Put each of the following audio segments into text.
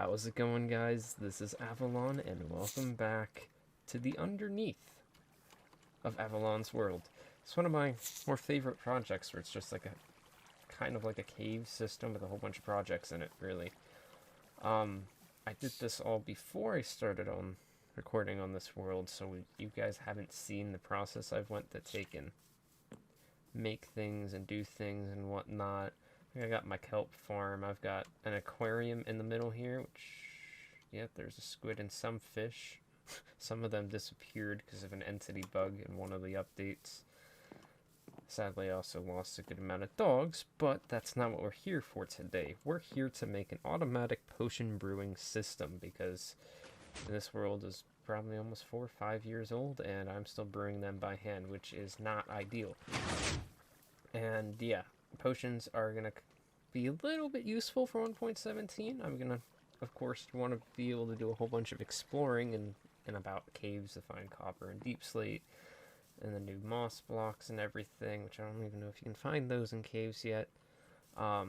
How's it going, guys? This is Avollon, and welcome back to the underneath of Avollon's world. It's one of my more favorite projects, where it's just like a kind of like a cave system with a whole bunch of projects in it, really. I did this all before I started on recording on this world, so you guys haven't seen the process I've went to take and make things and do things and whatnot. I got my kelp farm. I've got an aquarium in the middle here, which, yeah, there's a squid and some fish. Some of them disappeared because of an entity bug in one of the updates. Sadly, I also lost a good amount of dogs, but that's not what we're here for today. We're here to make an automatic potion brewing system, because this world is probably almost 4 or 5 years old, and I'm still brewing them by hand, which is not ideal. And yeah, potions are going to be a little bit useful for 1.17. I'm going to, of course, want to be able to do a whole bunch of exploring and about caves to find copper and deep slate, and the new moss blocks and everything, which I don't even know if you can find those in caves yet. I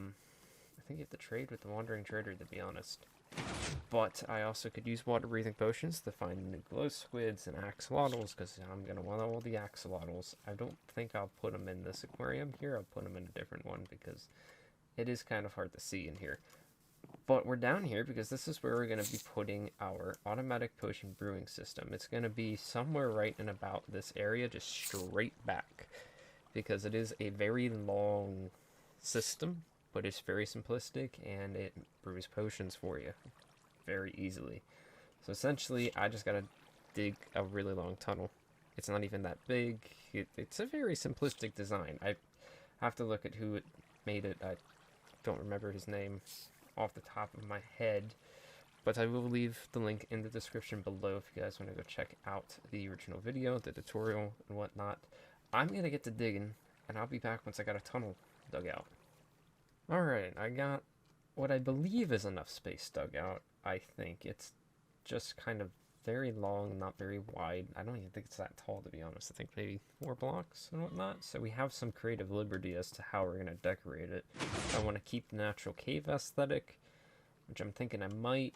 think you have to trade with the Wandering Trader, to be honest. But I also could use water-breathing potions to find new glow squids and axolotls, because I'm going to want all the axolotls. I don't think I'll put them in this aquarium here. I'll put them in a different one, because it is kind of hard to see in here. But we're down here because this is where we're going to be putting our automatic potion brewing system. It's going to be somewhere right in about this area, just straight back, because it is a very long system, but it's very simplistic, and it brews potions for you very easily. So essentially, I just gotta dig a really long tunnel. It's not even that big. It's a very simplistic design. I have to look at who made it. I don't remember his name off the top of my head, but I will leave the link in the description below if you guys want to go check out the original video, the tutorial, and whatnot. I'm gonna get to digging, and I'll be back once I got a tunnel dug out. Alright, I got what I believe is enough space dug out. I think it's just kind of very long, not very wide. I don't even think it's that tall, to be honest. I think maybe 4 blocks and whatnot. So we have some creative liberty as to how we're going to decorate it. I want to keep the natural cave aesthetic, which I'm thinking I might.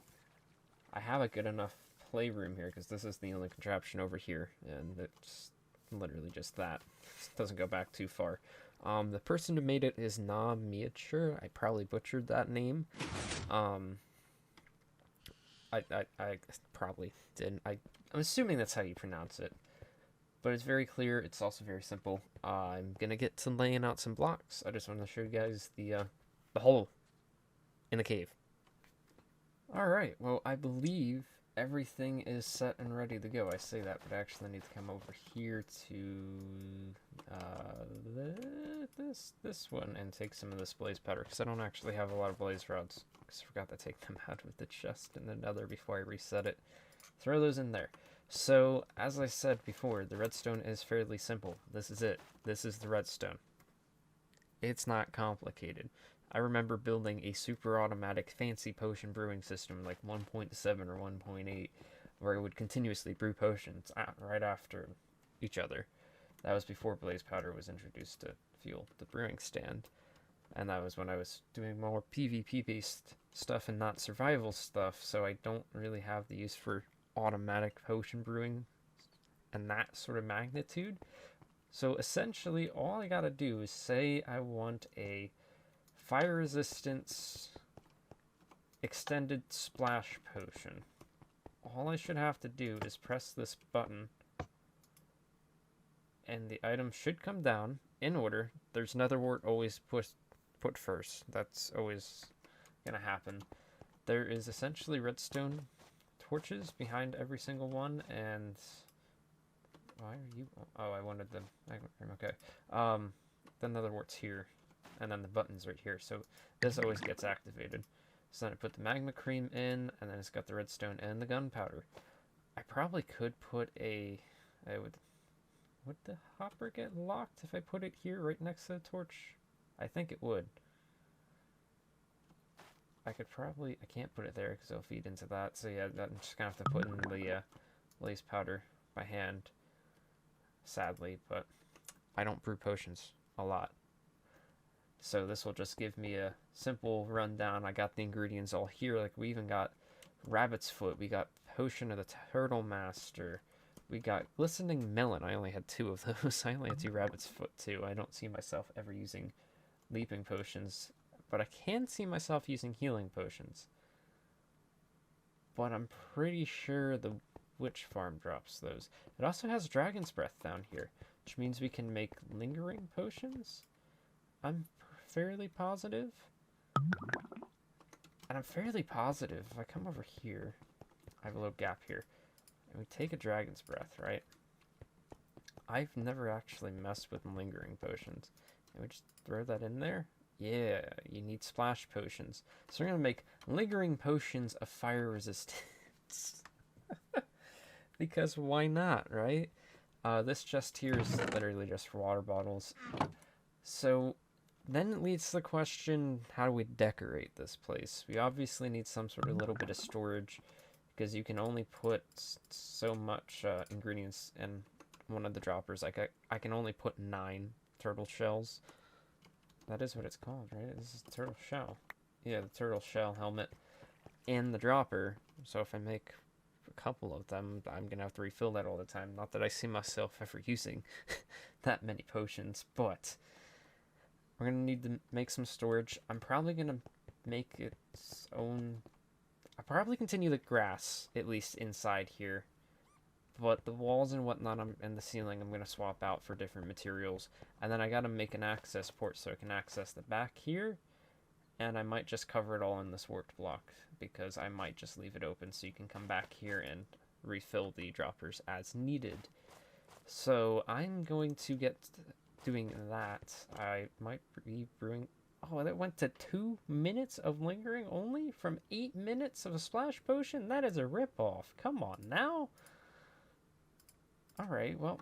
I have a good enough playroom here, because this is the only contraption over here, and it's literally just that. It doesn't go back too far. The person who made it is NaMiature. I probably butchered that name. I probably didn't. I'm assuming that's how you pronounce it. But it's very clear. It's also very simple. I'm gonna get to laying out some blocks. I just want to show you guys the hole in the cave. Alright, well, I believe everything is set and ready to go. I say that, but I actually need to come over here to this one and take some of this blaze powder, because I don't actually have a lot of blaze rods, because I forgot to take them out of the chest in the nether before I reset it. Throw those in there. So, as I said before, the redstone is fairly simple. This is it. This is the redstone. It's not complicated. I remember building a super automatic fancy potion brewing system like 1.7 or 1.8, where it would continuously brew potions right after each other. That was before blaze powder was introduced to fuel the brewing stand, and that was when I was doing more PvP based stuff and not survival stuff, so I don't really have the use for automatic potion brewing and that sort of magnitude. So essentially, all I gotta do is say I want a fire resistance extended splash potion. All I should have to do is press this button, and the item should come down in order. There's another word always put first. That's always gonna happen. There is essentially redstone torches behind every single one, and why are you? Oh, I wanted the magma cream. Okay. The another word's here, and then the button's right here. So this always gets activated. So then I put the magma cream in, and then it's got the redstone and the gunpowder. I probably could put would the hopper get locked if I put it here right next to the torch? I think it would. I can't put it there because it'll feed into that. So yeah, I'm just gonna have to put in the blaze powder by hand, sadly, but I don't brew potions a lot. So this will just give me a simple rundown. I got the ingredients all here. Like, we even got Rabbit's Foot. We got Potion of the Turtle Master. We got Glistening Melon. I only had 2 of those. I only had 2 Rabbit's Foot, too. I don't see myself ever using Leaping Potions. But I can see myself using Healing Potions. But I'm pretty sure the Witch Farm drops those. It also has Dragon's Breath down here, which means we can make Lingering Potions. I'm fairly positive. And I'm fairly positive if I come over here, I have a little gap here, and we take a Dragon's Breath, right? I've never actually messed with Lingering Potions. And we just throw that in there. Yeah, you need Splash Potions. So we're going to make Lingering Potions of Fire Resistance. Because why not, right? This chest here is literally just for water bottles. So then it leads to the question, how do we decorate this place? We obviously need some sort of little bit of storage, because you can only put so much ingredients in one of the droppers. Like I can only put 9 turtle shells. That is what it's called, right? This is turtle shell. Yeah, the turtle shell helmet in the dropper. So if I make a couple of them, I'm going to have to refill that all the time. Not that I see myself ever using that many potions, but we're going to need to make some storage. I'm probably going to make its own... I'll probably continue the grass, at least inside here. But the walls and whatnot and the ceiling I'm going to swap out for different materials. And then I got to make an access port so I can access the back here. And I might just cover it all in this warped block, because I might just leave it open so you can come back here and refill the droppers as needed. So I'm going to get doing that. I might be brewing... Oh, that went to 2 minutes of lingering only from 8 minutes of a splash potion? That is a ripoff. Come on now. Alright, well,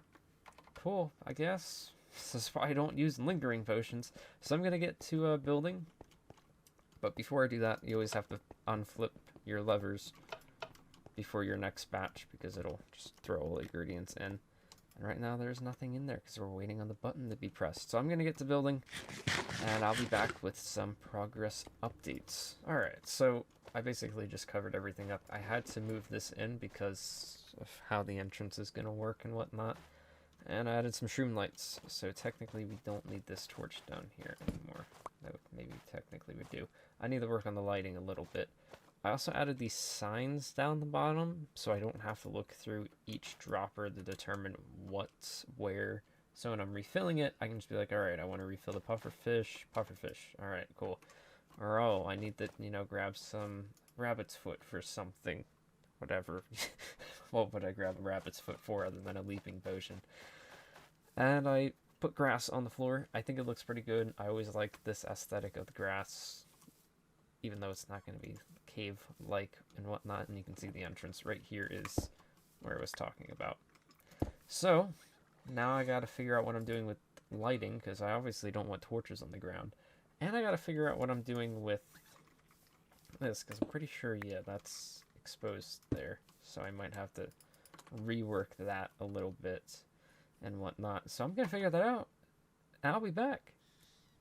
cool, I guess. This is why I don't use lingering potions. So I'm going to get to building. But before I do that, you always have to unflip your levers before your next batch, because it'll just throw all the ingredients in. And right now there's nothing in there because we're waiting on the button to be pressed. So I'm going to get to building, and I'll be back with some progress updates. Alright, so I basically just covered everything up. I had to move this in because of how the entrance is going to work and whatnot. And I added some shroom lights, so technically we don't need this torch down here anymore. That maybe technically we do. I need to work on the lighting a little bit. I also added these signs down the bottom, so I don't have to look through each dropper to determine what's where. So when I'm refilling it, I can just be like, alright, I want to refill the pufferfish. Alright, cool. Or, oh, I need to, grab some rabbit's foot for something. Whatever. What would I grab a rabbit's foot for other than a leaping potion? And I put grass on the floor. I think it looks pretty good. I always like this aesthetic of the grass, even though it's not going to be cave-like and whatnot. And you can see the entrance right here is where I was talking about. So now I got to figure out what I'm doing with lighting, because I obviously don't want torches on the ground. And I got to figure out what I'm doing with this, because I'm pretty sure, yeah, that's exposed there. So I might have to rework that a little bit and whatnot. So I'm going to figure that out. I'll be back.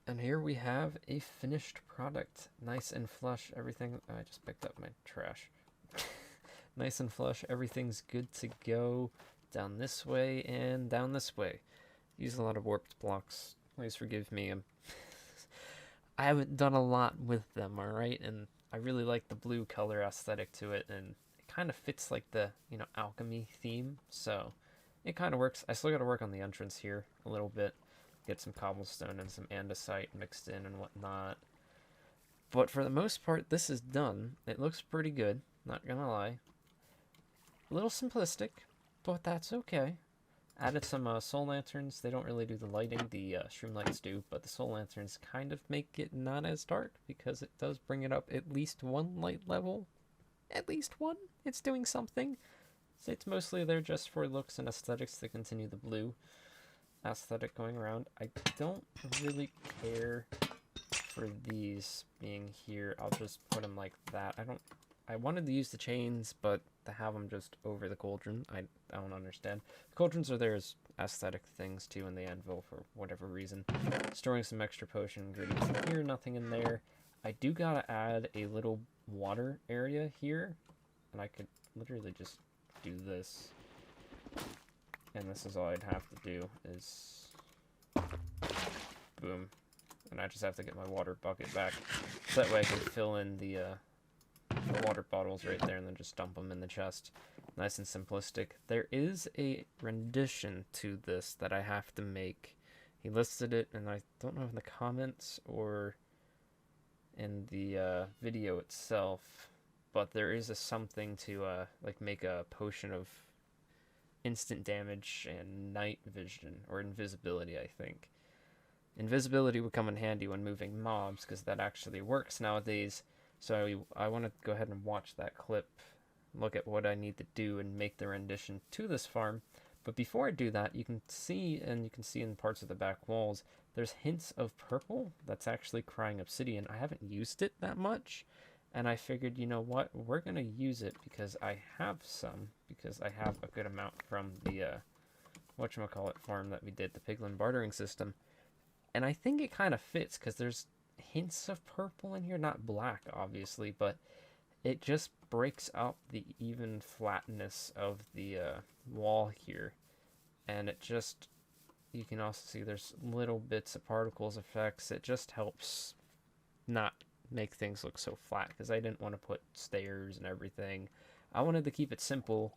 And here we have a finished product. Nice and flush. Everything... I just picked up my trash. Nice and flush. Everything's good to go. Down this way and down this way. Use a lot of warped blocks. Please forgive me. I haven't done a lot with them, alright? And I really like the blue color aesthetic to it. And it kind of fits like the, alchemy theme. So it kind of works. I still got to work on the entrance here a little bit. Get some cobblestone and some andesite mixed in and whatnot. But for the most part, this is done. It looks pretty good, not gonna lie. A little simplistic, but that's okay. Added some soul lanterns. They don't really do the lighting, the shroom lights do, but the soul lanterns kind of make it not as dark, because it does bring it up at least 1 light level. At least 1. It's doing something. So it's mostly there just for looks and aesthetics to continue the blue aesthetic going around. I don't really care for these being here. I'll just put them like that. I wanted to use the chains, but to have them just over the cauldron, I don't understand. The cauldrons are there as aesthetic things too in the anvil for whatever reason. Storing some extra potion ingredients in here, nothing in there. I do gotta add a little water area here and I could literally just do this. And this is all I'd have to do is boom. And I just have to get my water bucket back. So that way I can fill in the water bottles right there and then just dump them in the chest. Nice and simplistic. There is a rendition to this that I have to make. He listed it, and I don't know in the comments or in the video itself, but there is a something to like make a potion of instant damage and night vision, or invisibility, I think. Invisibility would come in handy when moving mobs, because that actually works nowadays. So I want to go ahead and watch that clip, look at what I need to do, and make the rendition to this farm. But before I do that, you can see, and you can see in parts of the back walls, there's hints of purple that's actually crying obsidian. I haven't used it that much, and I figured, you know what, we're going to use it because I have some, because I have a good amount from the, whatchamacallit farm that we did, the piglin bartering system. And I think it kind of fits, because there's hints of purple in here, not black, obviously, but it just breaks up the even flatness of the wall here. And it just, you can also see there's little bits of particles effects. It just helps not make things look so flat, because I didn't want to put stairs and everything. I wanted to keep it simple,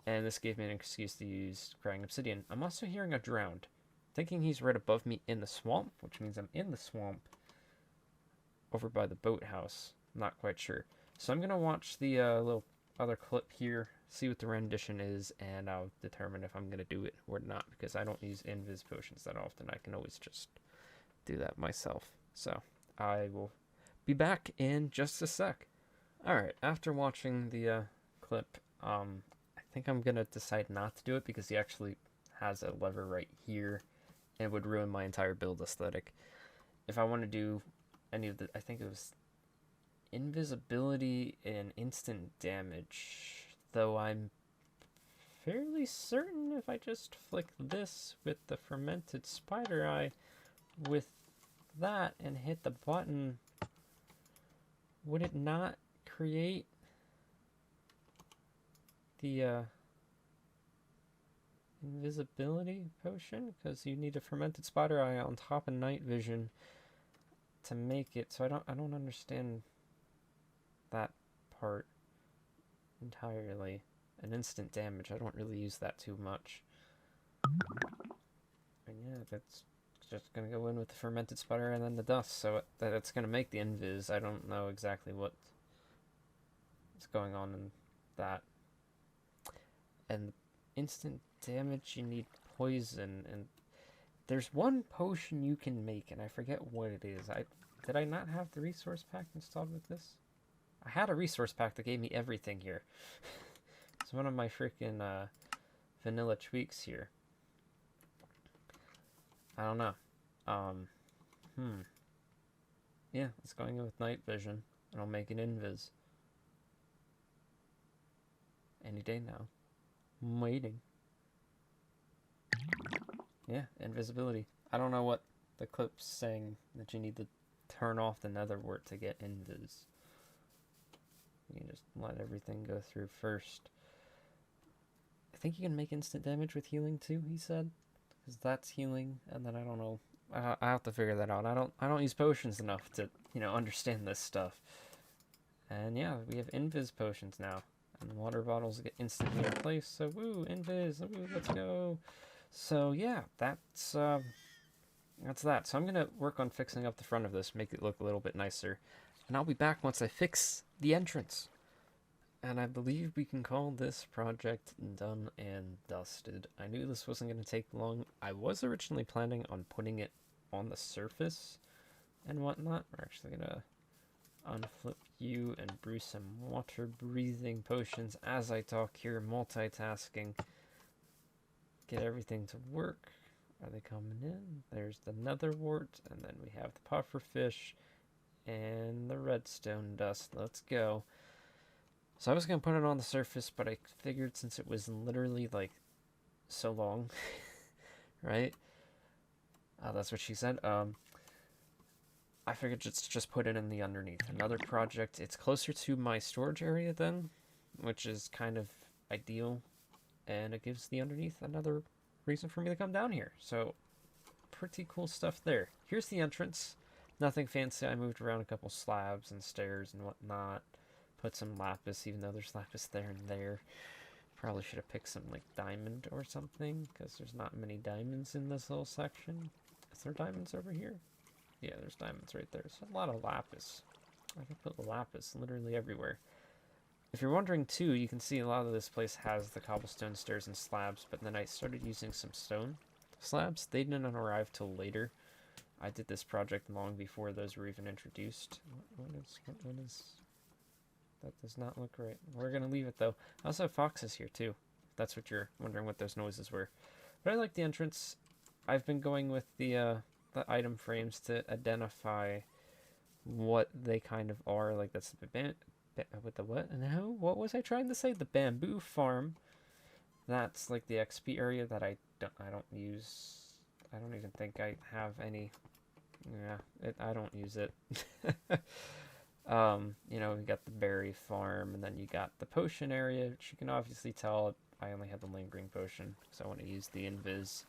and this gave me an excuse to use crying obsidian. I'm also hearing a drowned. Thinking he's right above me in the swamp, which means I'm in the swamp over by the boathouse. Not quite sure. So I'm going to watch the little other clip here, see what the rendition is, and I'll determine if I'm going to do it or not, because I don't use invis potions that often. I can always just do that myself. So I will be back in just a sec. Alright, after watching the clip, I think I'm going to decide not to do it, because he actually has a lever right here. It would ruin my entire build aesthetic. If I want to do any of the, I think it was invisibility and instant damage, though I'm fairly certain if I just flick this with the fermented spider eye with that and hit the button, would it not create the invisibility potion? Because you need a fermented spider eye on top of night vision to make it. So I don't understand that part entirely. And instant damage, I don't really use that too much. And yeah, that's just gonna go in with the fermented spider and then the dust, so it's gonna make the invis. I don't know exactly what is going on in that. And instant damage, you need poison, and there's one potion you can make, and I forget what it is. Did I not have the resource pack installed with this? I had a resource pack that gave me everything here. It's one of my freaking vanilla tweaks here. I don't know. Yeah, let's go in with night vision, and I'll make an invis. Any day now. I'm waiting. Yeah, invisibility. I don't know what the clip's saying, that you need to turn off the nether wart to get invis. You can just let everything go through first. I think you can make instant damage with healing too, he said. Because that's healing, and then I don't know. I have to figure that out. I don't use potions enough to, you know, understand this stuff. And yeah, we have invis potions now. And water bottles get instantly replaced, so woo, invis, woo, let's go. So yeah, that's that. So I'm gonna work on fixing up the front of this, make it look a little bit nicer. And I'll be back once I fix the entrance. And I believe we can call this project done and dusted. I knew this wasn't going to take long. I was originally planning on putting it on the surface and whatnot. We're actually going to unflip you and brew some water breathing potions as I talk here, multitasking. Get everything to work. Are they coming in? There's the nether wart, and then we have the pufferfish and the redstone dust. Let's go. So I was going to put it on the surface, but I figured since it was literally, like, so long, right? That's what she said. I figured just put it in the underneath. Another project. It's closer to my storage area then, which is kind of ideal, and it gives the underneath another reason for me to come down here. So pretty cool stuff there. Here's the entrance. Nothing fancy. I moved around a couple slabs and stairs and whatnot. Put some lapis, even though there's lapis there and there. Probably should have picked some like diamond or something, because there's not many diamonds in this little section. Is there diamonds over here? Yeah, there's diamonds right there. There's a lot of lapis. I can put the lapis literally everywhere. If you're wondering too, you can see a lot of this place has the cobblestone stairs and slabs, but then I started using some stone slabs. They didn't arrive till later. I did this project long before those were even introduced. What is... That does not look right. We're going to leave it though. I also have foxes here too. That's what you're wondering what those noises were. But I like the entrance. I've been going with the item frames to identify what they kind of are. Like that's the with the what? No, what was I trying to say? The bamboo farm. That's like the XP area that I don't use. I don't even think I have any. Yeah, I don't use it. You know, we got the berry farm, and then you got the potion area, which you can obviously tell I only have the lingering potion, because I want to use the invis.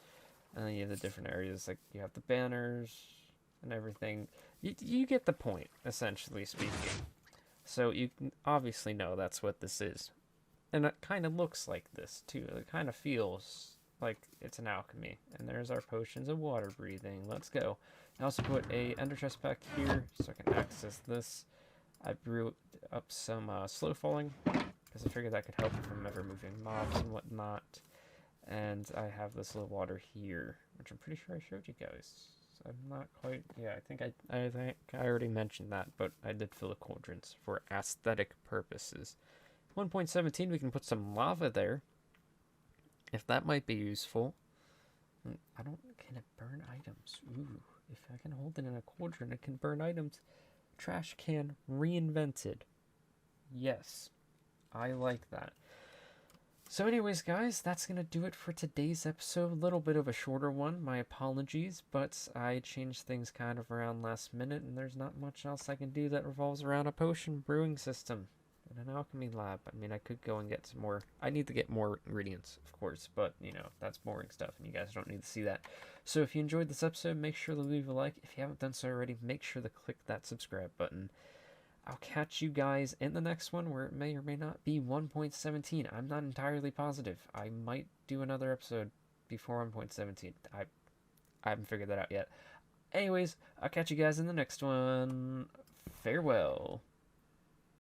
And then you have the different areas, like you have the banners and everything. You get the point, essentially speaking. So you can obviously know that's what this is. And it kind of looks like this, too. It kind of feels like it's an alchemy. And there's our potions of water breathing. Let's go. I also put a ender chest back here, so I can access this. I brewed up some slow falling, because I figured that could help from ever moving mobs and whatnot. And I have this little water here, which I'm pretty sure I showed you guys. I'm not quite... Yeah, I think I already mentioned that, but I did fill the cauldrons for aesthetic purposes. 1.17, we can put some lava there, if that might be useful. Can it burn items? Ooh, if I can hold it in a cauldron, it can burn items. Trash can reinvented. Yes, I like that. So anyways, guys, that's going to do it for today's episode. A little bit of a shorter one. My apologies, but I changed things kind of around last minute, and there's not much else I can do that revolves around a potion brewing system and an alchemy lab. I mean, I could go and get some more. I need to get more ingredients, of course, but, you know, that's boring stuff, and you guys don't need to see that. So if you enjoyed this episode, make sure to leave a like. If you haven't done so already, make sure to click that subscribe button. I'll catch you guys in the next one, where it may or may not be 1.17. I'm not entirely positive. I might do another episode before 1.17. I haven't figured that out yet. Anyways, I'll catch you guys in the next one. Farewell.